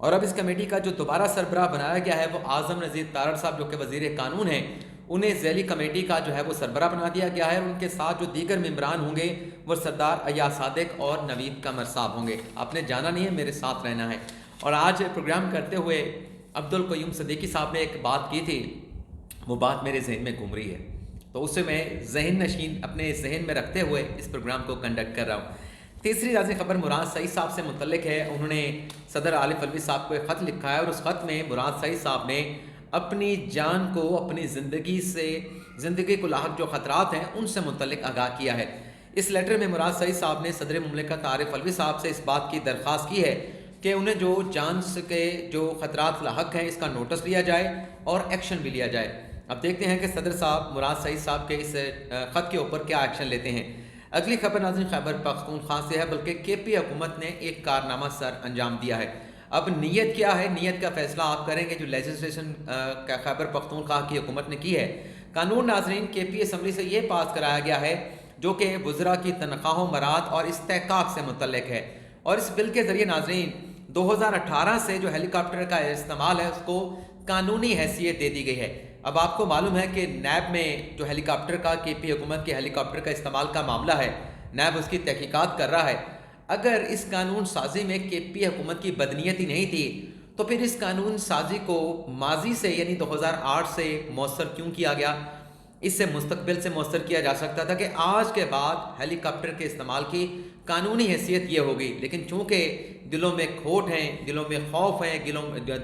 اور اب اس کمیٹی کا جو دوبارہ سربراہ بنایا گیا ہے وہ اعظم نذیر تارڑ صاحب جو کہ وزیر قانون ہیں، انہیں ذیلی کمیٹی کا جو ہے وہ سربراہ بنا دیا گیا ہے، اور ان کے ساتھ جو دیگر ممبران ہوں گے وہ سردار ایاز صادق اور نوید قمر صاحب ہوں گے۔ آپ نے جانا نہیں ہے، میرے ساتھ رہنا ہے۔ اور آج پروگرام کرتے ہوئے عبدالقیوم صدیقی صاحب نے ایک بات کی تھی، وہ بات میرے ذہن میں گھوم رہی ہے، تو اسے میں ذہن نشین اپنے ذہن میں رکھتے ہوئے اس پروگرام کو کنڈکٹ کر رہا ہوں۔ تیسری نازل خبر مراد سعید صاحب سے متعلق ہے۔ انہوں نے صدر عارف علوی صاحب کو ایک خط لکھا ہے، اور اس خط میں مراد سعید صاحب نے اپنی جان کو، اپنی زندگی کو لاحق جو خطرات ہیں ان سے متعلق آگاہ کیا ہے۔ اس لیٹر میں مراد سعید صاحب نے صدر مملکت عارف علوی صاحب سے اس بات کی درخواست کی ہے کہ انہیں جو جان کے جو خطرات لاحق ہیں اس کا نوٹس لیا جائے اور ایکشن بھی لیا جائے۔ اب دیکھتے ہیں کہ صدر صاحب مراد سعید صاحب کے اس خط کے اوپر کیا ایکشن لیتے ہیں۔ اگلی خبر ناظرین خیبر پختونخوا سے ہے، بلکہ کے پی حکومت نے ایک کارنامہ سر انجام دیا ہے۔ اب نیت کیا ہے، نیت کا فیصلہ آپ کریں گے جو لیجسلیشن خیبر پختونخوا کی حکومت نے کی ہے۔ قانون ناظرین کے پی اسمبلی سے یہ پاس کرایا گیا ہے جو کہ وزراء کی تنخواہوں، مراد اور استحقاق سے متعلق ہے، اور اس بل کے ذریعے ناظرین 2018 سے جو ہیلی کاپٹر کا استعمال ہے اس کو قانونی حیثیت دے دی گئی ہے۔ اب آپ کو معلوم ہے کہ نیب میں جو ہیلی کاپٹر کا کے پی حکومت کے ہیلی کاپٹر کا استعمال کا معاملہ ہے، نیب اس کی تحقیقات کر رہا ہے۔ اگر اس قانون سازی میں کے پی حکومت کی بدنیتی نہیں تھی تو پھر اس قانون سازی کو ماضی سے یعنی 2008 سے مؤثر کیوں کیا گیا؟ اس سے مستقبل سے مؤثر کیا جا سکتا تھا کہ آج کے بعد ہیلی کاپٹر کے استعمال کی قانونی حیثیت یہ ہوگی، لیکن چونکہ دلوں میں کھوٹ ہیں، دلوں میں خوف ہیں،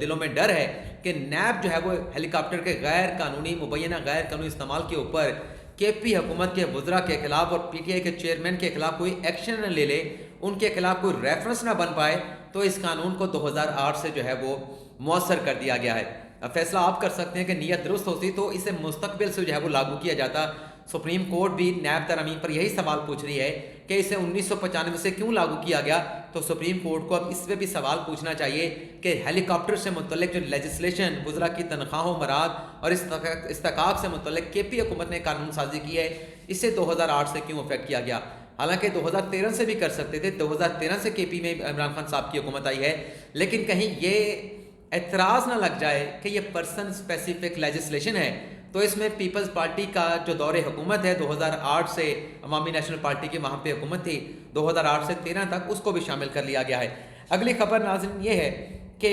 دلوں میں ڈر ہے کہ نیب جو ہے وہ ہیلی کاپٹر کے غیر قانونی مبینہ غیر قانونی استعمال کے اوپر کے پی حکومت کے وزراء کے خلاف اور پی ٹی آئی کے چیئرمین کے خلاف کوئی ایکشن نہ لے لے، ان کے خلاف کوئی ریفرنس نہ بن پائے، تو اس قانون کو 2008 سے جو ہے وہ مؤثر کر دیا گیا ہے۔ اب فیصلہ آپ کر سکتے ہیں کہ نیت درست ہوتی تو اسے مستقبل سے جو ہے وہ لاگو کیا جاتا۔ سپریم کورٹ بھی نیب ترامیم پر یہی سوال پوچھ رہی ہے کہ اسے 1995 سے کیوں لاگو کیا گیا، تو سپریم کورٹ کو اب اس پہ بھی سوال پوچھنا چاہیے کہ ہیلی کاپٹر سے متعلق جو لیجسلیشن وزراء کی تنخواہوں، مراد اور استحقاق سے متعلق کے پی حکومت نے قانون سازی کی ہے، اسے 2008 سے کیوں افیکٹ کیا گیا؟ حالانکہ 2013 سے بھی کر سکتے تھے، 2013 سے کے پی میں عمران خان صاحب کی حکومت آئی ہے، لیکن کہیں یہ اعتراض نہ لگ جائے کہ یہ پرسن اسپیسیفک لیجسلیشن ہے، تو اس میں پیپلز پارٹی کا جو دور حکومت ہے 2008 سے عوامی نیشنل پارٹی کی وہاں پہ حکومت تھی 2008 سے 13 تک، اس کو بھی شامل کر لیا گیا ہے۔ اگلی خبر ناظرین یہ ہے کہ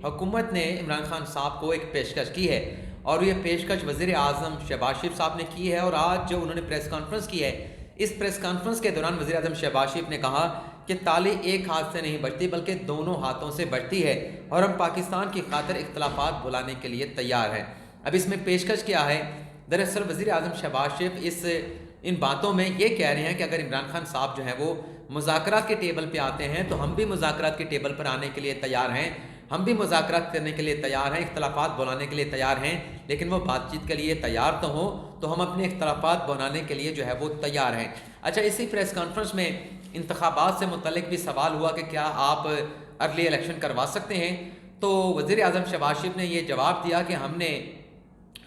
حکومت نے عمران خان صاحب کو ایک پیشکش کی ہے، اور یہ پیشکش وزیر اعظم شہباز شریف صاحب نے کی ہے، اور آج جو انہوں نے پریس کانفرنس کی ہے، اس پریس کانفرنس کے دوران وزیر اعظم شہباز شریف نے کہا کہ تالی ایک ہاتھ سے نہیں بجتی بلکہ دونوں ہاتھوں سے بجتی ہے، اور ہم پاکستان کی خاطر اختلافات بلانے کے لیے تیار ہیں۔ اب اس میں پیشکش کیا ہے؟ دراصل وزیر اعظم شہباز شریف ان باتوں میں یہ کہہ رہے ہیں کہ اگر عمران خان صاحب جو ہیں وہ مذاکرات کے ٹیبل پہ آتے ہیں تو ہم بھی مذاکرات کے ٹیبل پر آنے کے لیے تیار ہیں، ہم بھی مذاکرات کرنے کے لیے تیار ہیں، اختلافات بنانے کے لیے تیار ہیں، لیکن وہ بات چیت کے لیے تیار تو ہوں تو ہم اپنے اختلافات بنانے کے لیے جو ہے وہ تیار ہیں۔ اچھا، اسی پریس کانفرنس میں انتخابات سے متعلق بھی سوال ہوا کہ کیا آپ ارلی الیکشن کروا سکتے ہیں، تو وزیر اعظم شہباز شریف نے یہ جواب دیا کہ ہم نے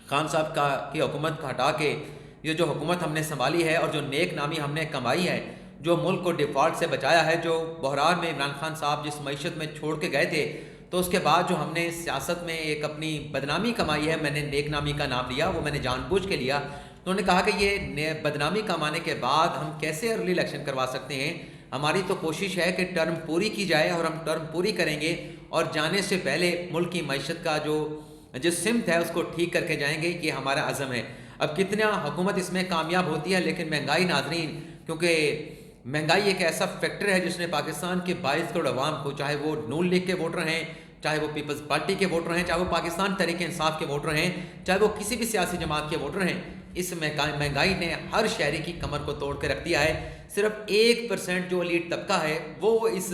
خان صاحب کی حکومت کو ہٹا کے یہ جو حکومت ہم نے سنبھالی ہے اور جو نیک نامی ہم نے کمائی ہے، جو ملک کو ڈیفالٹ سے بچایا ہے، جو بحران میں عمران خان صاحب جس معیشت میں چھوڑ کے گئے تھے، تو اس کے بعد جو ہم نے سیاست میں ایک اپنی بدنامی کمائی ہے، میں نے نیک نامی کا نام لیا، وہ میں نے جان بوجھ کے لیا۔ تو انہوں نے کہا کہ یہ بدنامی کمانے کے بعد ہم کیسے ارلی الیکشن کروا سکتے ہیں؟ ہماری تو کوشش ہے کہ ٹرم پوری کی جائے، اور ہم ٹرم پوری کریں گے، اور جانے سے پہلے ملک کی معیشت کا جو سمت ہے اس کو ٹھیک کر کے جائیں گے، یہ ہمارا عزم ہے۔ اب کتنا حکومت اس میں کامیاب ہوتی ہے، لیکن مہنگائی ناظرین، کیونکہ مہنگائی ایک ایسا فیکٹر ہے جس نے پاکستان کے 22 کروڑ عوام کو، چاہے وہ نون لیگ کے ووٹر ہیں، چاہے وہ پیپلز پارٹی کے ووٹر ہیں، چاہے وہ پاکستان تحریک انصاف کے ووٹر ہیں، چاہے وہ کسی بھی سیاسی جماعت کے ووٹر ہیں، اس مہنگائی نے ہر شہری کی کمر کو توڑ کے رکھ دیا ہے۔ صرف 1% جو ایلیٹ طبقہ ہے وہ اس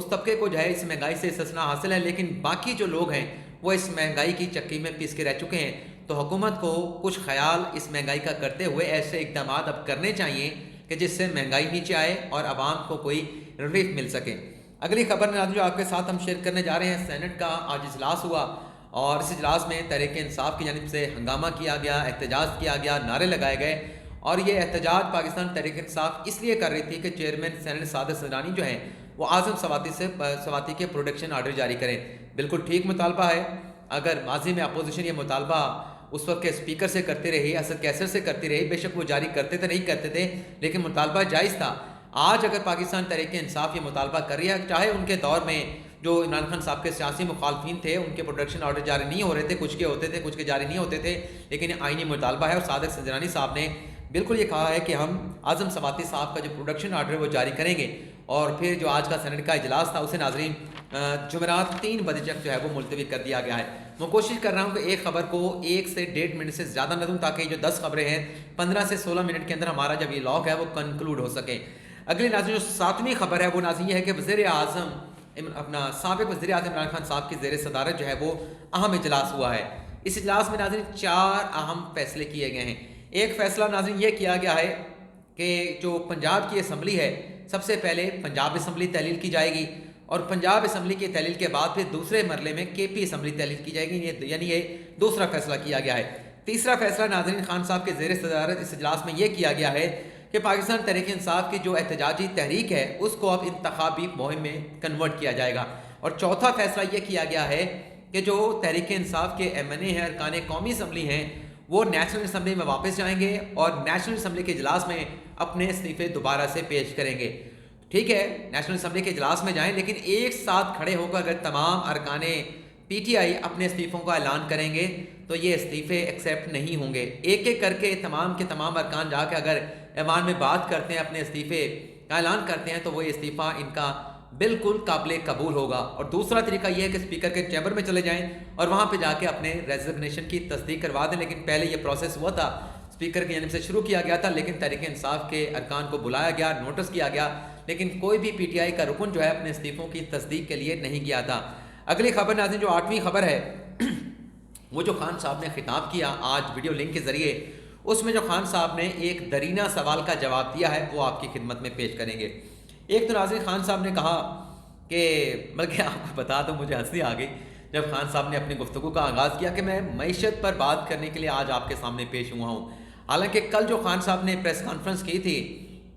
طبقے کو جو ہے اس مہنگائی سے استثنا حاصل ہے، لیکن باقی جو لوگ ہیں وہ اس مہنگائی کی چکی میں پیس کے رہ چکے ہیں۔ تو حکومت کو کچھ خیال اس مہنگائی کا کرتے ہوئے ایسے اقدامات اب کرنے چاہیے کہ جس سے مہنگائی نیچے آئے اور عوام کو کوئی ریلیف مل سکے۔ اگلی خبر میں جو آپ کے ساتھ ہم شیئر کرنے جا رہے ہیں، سینٹ کا آج اجلاس ہوا، اور اس اجلاس میں تحریک انصاف کی جانب سے ہنگامہ کیا گیا، احتجاج کیا گیا، نعرے لگائے گئے، اور یہ احتجاج پاکستان تحریک انصاف اس لیے کر رہی تھی کہ چیئرمین سینٹ سعادت سدرانی جو ہیں وہ اعظم سواتی کے پروڈکشن آرڈر جاری کریں۔ بالکل ٹھیک مطالبہ ہے۔ اگر ماضی میں اپوزیشن یہ مطالبہ اس وقت کے اسپیکر سے کرتے رہی، اسد کیسر سے کرتی رہی، بے شک وہ جاری کرتے تھے نہیں کرتے تھے، لیکن مطالبہ جائز تھا۔ آج اگر پاکستان تحریک انصاف یہ مطالبہ کر رہی ہے، چاہے ان کے دور میں جو عمران خان صاحب کے سیاسی مخالفین تھے ان کے پروڈکشن آرڈر جاری نہیں ہو رہے تھے، کچھ کے ہوتے تھے کچھ کے جاری نہیں ہوتے تھے، لیکن یہ آئینی مطالبہ ہے، اور صادق سنجرانی صاحب نے بالکل یہ کہا ہے کہ ہم اعظم سواتی صاحب کا جو پروڈکشن آرڈر ہے وہ جاری کریں گے۔ اور پھر جو آج کا سینٹ کا اجلاس تھا اسے ناظرین جمعرات 3 بجے تک جو ہے وہ ملتوی کر دیا گیا ہے۔ میں کوشش کر رہا ہوں کہ ایک خبر کو 1 سے 1.5 منٹ سے زیادہ نہ دوں، تاکہ جو 10 خبریں ہیں 15 سے 16 منٹ کے اندر ہمارا جب یہ لاگ ہے وہ کنکلوڈ ہو سکے۔ اگلی ناظرین جو 7ویں خبر ہے وہ ناظرین یہ ہے کہ وزیر اعظم اپنا سابق وزیر اعظم عمران خان صاحب کی زیر صدارت جو ہے وہ اہم اجلاس ہوا ہے۔ اس اجلاس میں ناظرین 4 اہم فیصلے کیے گئے ہیں۔ ایک فیصلہ ناظرین یہ کیا گیا ہے کہ جو پنجاب کی اسمبلی ہے، سب سے پہلے پنجاب اسمبلی تحلیل کی جائے گی، اور پنجاب اسمبلی کی تحلیل کے بعد پھر دوسرے مرحلے میں کے پی اسمبلی تحلیل کی جائے گی، یعنی یہ دوسرا فیصلہ کیا گیا ہے۔ تیسرا فیصلہ ناظرین خان صاحب کے زیر صدارت اس اجلاس میں یہ کیا گیا ہے کہ پاکستان تحریک انصاف کی جو احتجاجی تحریک ہے اس کو اب انتخابی مہم میں کنورٹ کیا جائے گا۔ اور چوتھا فیصلہ یہ کیا گیا ہے کہ جو تحریک انصاف کے ایم این اے ہیں، ارکان قومی اسمبلی ہیں، وہ نیشنل اسمبلی میں واپس جائیں گے اور نیشنل اسمبلی کے اجلاس میں اپنے استعفے دوبارہ سے پیش کریں گے۔ ٹھیک ہے، نیشنل اسمبلی کے اجلاس میں جائیں، لیکن ایک ساتھ کھڑے ہو کر اگر تمام ارکان پی ٹی آئی اپنے استعفوں کا اعلان کریں گے تو یہ استعفے ایکسیپٹ نہیں ہوں گے۔ ایک ایک کر کے تمام کے تمام ارکان جا کے اگر ایوان میں بات کرتے ہیں، اپنے استعفے کا اعلان کرتے ہیں، تو وہ استعفیٰ ان کا بالکل قابل قبول ہوگا۔ اور دوسرا طریقہ یہ ہے کہ اسپیکر کے چیمبر میں چلے جائیں اور وہاں پہ جا کے اپنے ریزگنیشن کی تصدیق کروا دیں۔ لیکن پہلے یہ پروسیس ہوا تھا، اسپیکر کی جانب سے شروع کیا گیا تھا، لیکن تحریک انصاف کے ارکان کو بلایا گیا، نوٹس کیا گیا، لیکن کوئی بھی پی ٹی آئی کا رکن جو ہے اپنے استعفوں کی تصدیق کے لیے نہیں گیا تھا۔ اگلی خبر ناظرین جو 8ویں خبر ہے وہ جو خان صاحب نے خطاب کیا آج ویڈیو لنک کے ذریعے، اس میں جو خان صاحب نے ایک درینہ سوال کا جواب دیا ہے وہ آپ کی خدمت میں پیش کریں گے۔ ایک تو ناظرین خان صاحب نے کہا کہ بلکہ آپ کو بتا دو مجھے ہنسی آ گئی جب خان صاحب نے اپنی گفتگو کا آغاز کیا کہ میں معیشت پر بات کرنے کے لیے آج آپ کے سامنے پیش ہوا ہوں۔ حالانکہ کل جو خان صاحب نے پریس کانفرنس کی تھی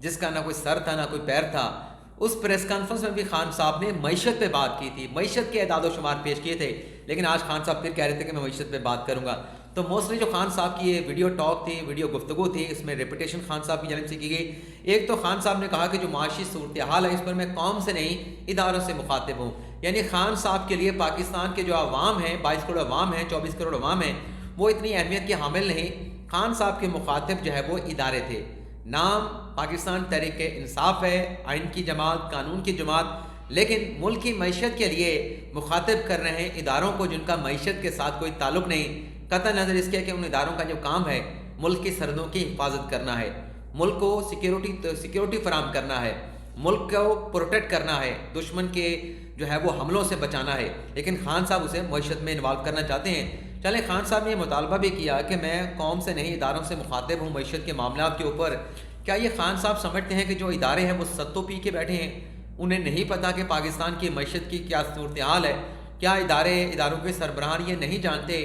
جس کا نہ کوئی سر تھا نہ کوئی پیر تھا، اس پریس کانفرنس میں بھی خان صاحب نے معیشت پہ بات کی تھی، معیشت کے اعداد و شمار پیش کیے تھے، لیکن آج خان صاحب پھر کہہ رہے تھے کہ میں معیشت پہ بات کروں گا۔ تو موسٹلی جو خان صاحب کی یہ ویڈیو ٹاک تھی، ویڈیو گفتگو تھی، اس میں ریپیٹیشن خان صاحب کی جانب سے کی گئی۔ ایک تو خان صاحب نے کہا کہ جو معاشی صورتحال ہے اس پر میں قوم سے نہیں اداروں سے مخاطب ہوں، یعنی خان صاحب کے لیے پاکستان کے جو عوام ہیں، 22 کروڑ عوام ہیں، 24 کروڑ عوام ہیں، وہ اتنی اہمیت کے حامل نہیں۔ خان صاحب کے مخاطب جو ہے وہ ادارے تھے۔ نام پاکستان تحریک انصاف ہے، آئین کی جماعت، قانون کی جماعت، لیکن ملک کی معیشت کے لیے مخاطب کر رہے ہیں اداروں کو جن کا معیشت کے ساتھ کوئی تعلق نہیں، قطع نظر اس کے کہ ان اداروں کا جو کام ہے ملک کی سرحدوں کی حفاظت کرنا ہے، ملک کو سیکیورٹی فراہم کرنا ہے، ملک کو پروٹیکٹ کرنا ہے، دشمن کے جو ہے وہ حملوں سے بچانا ہے، لیکن خان صاحب اسے معیشت میں انوالو کرنا چاہتے ہیں۔ چلیں، خان صاحب نے یہ مطالبہ بھی کیا کہ میں قوم سے نہیں اداروں سے مخاطب ہوں معیشت کے معاملات کے اوپر۔ کیا یہ خان صاحب سمجھتے ہیں کہ جو ادارے ہیں وہ ستو پی کے بیٹھے ہیں، انہیں نہیں پتہ کہ پاکستان کی معیشت کی کیا صورتحال ہے؟ کیا اداروں کے سربراہان یہ نہیں جانتے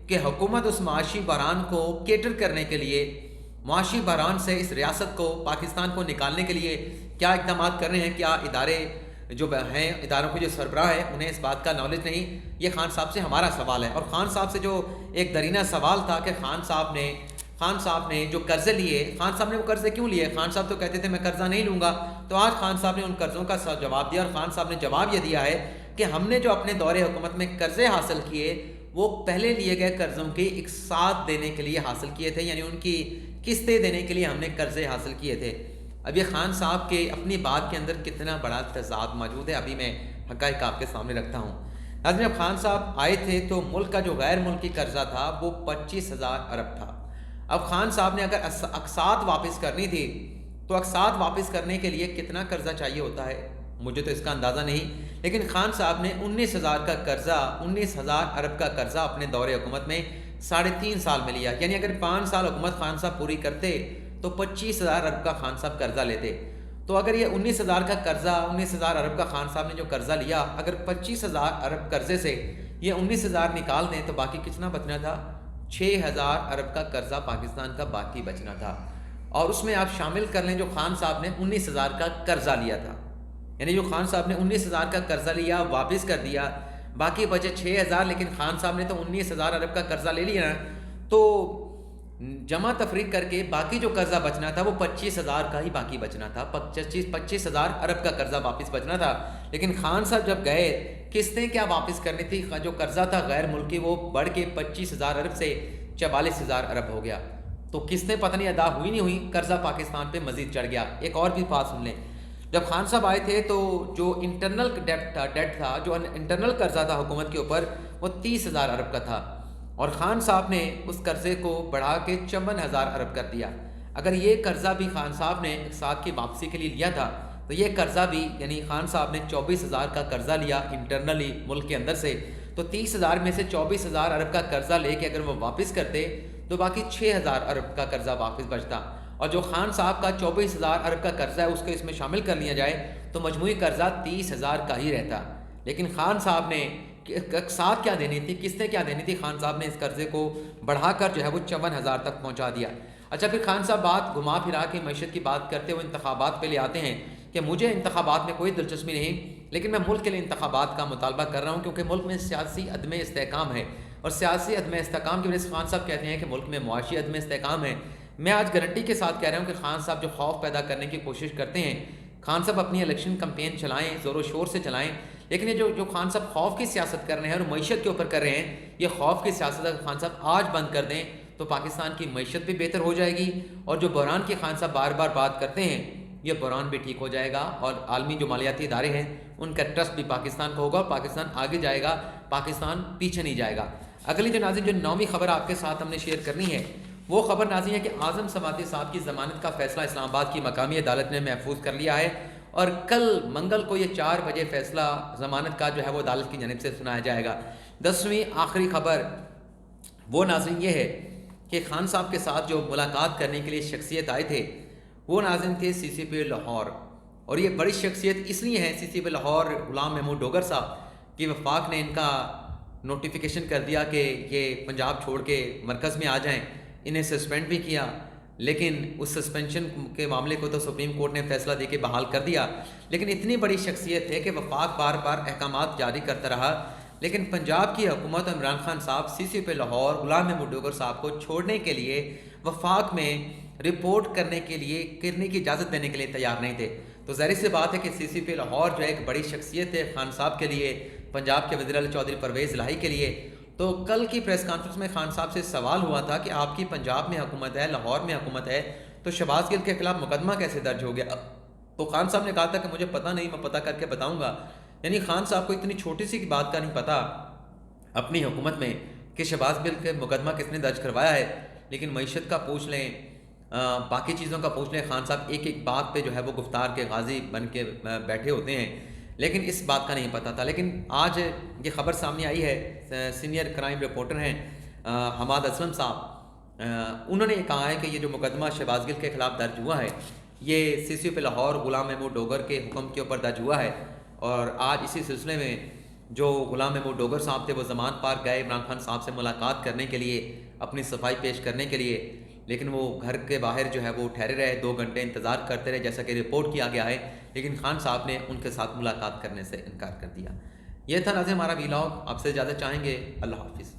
کہ حکومت اس معاشی بحران کو کیٹر کرنے کے لیے، معاشی بحران سے اس ریاست کو، پاکستان کو نکالنے کے لیے کیا اقدامات کر رہے ہیں؟ کیا ادارے جو ہیں، اداروں کے جو سربراہ ہیں، انہیں اس بات کا نالج نہیں؟ یہ خان صاحب سے ہمارا سوال ہے۔ اور خان صاحب سے جو ایک درینہ سوال تھا کہ خان صاحب نے جو قرضے لیے، خان صاحب نے وہ قرضے کیوں لیے؟ خان صاحب تو کہتے تھے میں قرضہ نہیں لوں گا، تو آج خان صاحب نے ان قرضوں کا جواب دیا، اور خان صاحب نے جواب یہ دیا ہے کہ ہم نے جو اپنے دور حکومت میں قرضے حاصل کیے وہ پہلے لیے گئے قرضوں کی اقساط دینے کے لیے حاصل کیے تھے، یعنی ان کی قسطیں دینے کے لیے ہم نے قرضے حاصل کیے تھے۔ اب یہ خان صاحب کے اپنی بات کے اندر کتنا بڑا تضاد موجود ہے، ابھی میں حقائق آپ کے سامنے رکھتا ہوں۔ ناظرین، جب خان صاحب آئے تھے تو ملک کا جو غیر ملکی قرضہ تھا وہ 25,000 ارب تھا۔ اب خان صاحب نے اگر اقساط واپس کرنی تھی تو اقساط واپس کرنے کے لیے کتنا قرضہ چاہیے ہوتا ہے، مجھے تو اس کا اندازہ نہیں، لیکن خان صاحب نے 19,000 ارب کا قرضہ اپنے دور حکومت میں 3.5 سال میں لیا، یعنی اگر 5 سال حکومت خان صاحب پوری کرتے تو 25,000 ارب کا خان صاحب قرضہ لیتے۔ تو اگر یہ 19,000 کا قرضہ، 19,000 ارب کا خان صاحب نے جو قرضہ لیا، اگر 25,000 ارب قرضے سے یہ 19,000 نکال دیں تو باقی کتنا بچنا تھا؟ 6,000 ارب کا قرضہ پاکستان کا باقی بچنا تھا، اور اس میں آپ شامل کر لیں جو خان صاحب نے 19,000 کا قرضہ لیا تھا۔ یعنی جو خان صاحب نے 19,000 کا قرضہ لیا واپس کر دیا، باقی بچے 6,000، لیکن خان صاحب نے تو 19,000 ارب کا قرضہ لے لیا نا، تو جمع تفریق کر کے باقی جو قرضہ بچنا تھا وہ 25,000 کا ہی باقی بچنا تھا، 25,000 ارب کا قرضہ واپس بچنا تھا۔ لیکن خان صاحب جب گئے، قسطیں کیا واپس کرنی تھی، جو قرضہ تھا غیر ملکی وہ بڑھ کے 25,000 ارب سے 44,000 ارب ہو گیا، تو قسطیں پتہ نہیں ادا ہوئی نہیں ہوئی، قرضہ پاکستان پہ مزید چڑھ گیا۔ ایک اور بھی بات سن لیں، جب خان صاحب آئے تھے تو جو انٹرنل ڈیٹ تھا، جو انٹرنل قرضہ تھا حکومت کے اوپر، وہ 30,000 ارب کا تھا، اور خان صاحب نے اس قرضے کو بڑھا کے 54,000 ارب کر دیا۔ اگر یہ قرضہ بھی خان صاحب نے اقتصاد کی واپسی کے لیے لیا تھا تو یہ قرضہ بھی، یعنی خان صاحب نے 24,000 کا قرضہ لیا انٹرنلی ملک کے اندر سے، تو 30,000 میں سے 24,000 ارب کا قرضہ لے کے اگر وہ واپس کرتے تو باقی 6,000 ارب کا قرضہ واپس بچتا، اور جو خان صاحب کا 24,000 ارب کا قرضہ ہے اس کو اس میں شامل کر لیا جائے تو مجموعی قرضہ 30,000 کا ہی رہتا۔ لیکن خان صاحب نے اقساط کیا دینی تھی، قسطیں کیا دینی تھی، خان صاحب نے اس قرضے کو بڑھا کر جو ہے وہ 54,000 تک پہنچا دیا۔ اچھا، پھر خان صاحب بات گھما پھرا کے معیشت کی بات کرتے ہوئے انتخابات پہ لے آتے ہیں کہ مجھے انتخابات میں کوئی دلچسپی نہیں، لیکن میں ملک کے لیے انتخابات کا مطالبہ کر رہا ہوں کیونکہ ملک میں سیاسی عدم استحکام ہے، اور سیاسی عدم استحکام کی وجہ سے خان صاحب کہتے ہیں کہ ملک میں معاشی عدم استحکام ہے۔ میں آج گارنٹی کے ساتھ کہہ رہا ہوں کہ خان صاحب جو خوف پیدا کرنے کی کوشش کرتے ہیں، خان صاحب اپنی الیکشن کمپین چلائیں، زور و شور سے چلائیں، لیکن یہ جو خان صاحب خوف کی سیاست کر رہے ہیں اور معیشت کے اوپر کر رہے ہیں، یہ خوف کی سیاست اگر خان صاحب آج بند کر دیں تو پاکستان کی معیشت بھی بہتر ہو جائے گی، اور جو بحران کی خان صاحب بار بار بات کرتے ہیں یہ بحران بھی ٹھیک ہو جائے گا، اور عالمی جو مالیاتی ادارے ہیں ان کا ٹرسٹ بھی پاکستان کو ہوگا، اور پاکستان آگے جائے گا، پاکستان پیچھے نہیں جائے گا۔ اگلی جو ناظرین جو 9ویں خبر آپ کے ساتھ ہم نے شیئر کرنی ہے وہ خبر ناظرین ہے کہ اعظم سماعتی صاحب کی ضمانت کا فیصلہ اسلام آباد کی مقامی عدالت نے محفوظ کر لیا ہے، اور کل منگل کو یہ 4 بجے فیصلہ ضمانت کا جو ہے وہ عدالت کی جانب سے سنایا جائے گا۔ 10ویں آخری خبر وہ ناظرین یہ ہے کہ خان صاحب کے ساتھ جو ملاقات کرنے کے لیے شخصیت آئے تھے وہ ناظرین تھے سی سی پی لاہور، اور یہ بڑی شخصیت اس لیے ہے سی سی پی لاہور غلام محمود ڈوگر صاحب کہ وفاق نے ان کا نوٹیفیکیشن کر دیا کہ یہ پنجاب چھوڑ کے مرکز میں آ جائیں، انہیں سسپینڈ بھی کیا، لیکن اس سسپینشن کے معاملے کو تو سپریم کورٹ نے فیصلہ دے کے بحال کر دیا، لیکن اتنی بڑی شخصیت ہے کہ وفاق بار بار احکامات جاری کرتا رہا، لیکن پنجاب کی حکومت عمران خان صاحب سی سی پی لاہور غلام محمود ڈوگر صاحب کو چھوڑنے کے لیے وفاق میں رپورٹ کرنے کی اجازت دینے کے لیے تیار نہیں تھے۔ تو ظاہر سی بات ہے کہ سی سی پی لاہور جو ایک بڑی شخصیت ہے خان صاحب کے لیے، پنجاب کے وزیر اعلیٰ چودھری پرویز الہی کے لیے، تو کل کی پریس کانفرنس میں خان صاحب سے سوال ہوا تھا کہ آپ کی پنجاب میں حکومت ہے، لاہور میں حکومت ہے، تو شہباز گل کے خلاف مقدمہ کیسے درج ہو گیا؟ تو خان صاحب نے کہا تھا کہ مجھے پتہ نہیں، میں پتہ کر کے بتاؤں گا۔ یعنی خان صاحب کو اتنی چھوٹی سی بات کا نہیں پتہ اپنی حکومت میں کہ شہباز گل کے مقدمہ کس نے درج کروایا ہے، لیکن معیشت کا پوچھ لیں، باقی چیزوں کا پوچھ لیں، خان صاحب ایک ایک بات پہ جو ہے وہ گفتار کے غازی بن کے بیٹھے ہوتے ہیں، لیکن اس بات کا نہیں پتہ تھا۔ لیکن آج یہ خبر سامنے آئی ہے، سینئر کرائم رپورٹر ہیں حماد اسلم صاحب، انہوں نے یہ کہا ہے کہ یہ جو مقدمہ شہباز گل کے خلاف درج ہوا ہے یہ سی سی پی لاہور غلام محمود ڈوگر کے حکم کے اوپر درج ہوا ہے، اور آج اسی سلسلے میں جو غلام محمود ڈوگر صاحب تھے وہ ضمانت پارک گئے عمران خان صاحب سے ملاقات کرنے کے لیے، اپنی صفائی پیش کرنے کے لیے، لیکن وہ گھر کے باہر جو ہے وہ ٹھہرے رہے، 2 گھنٹے انتظار کرتے رہے جیسا کہ رپورٹ کیا گیا ہے، لیکن خان صاحب نے ان کے ساتھ ملاقات کرنے سے انکار کر دیا۔ یہ تھا ناظرین ہمارا ویلاگ، آپ سے اجازت چاہیں گے، اللہ حافظ۔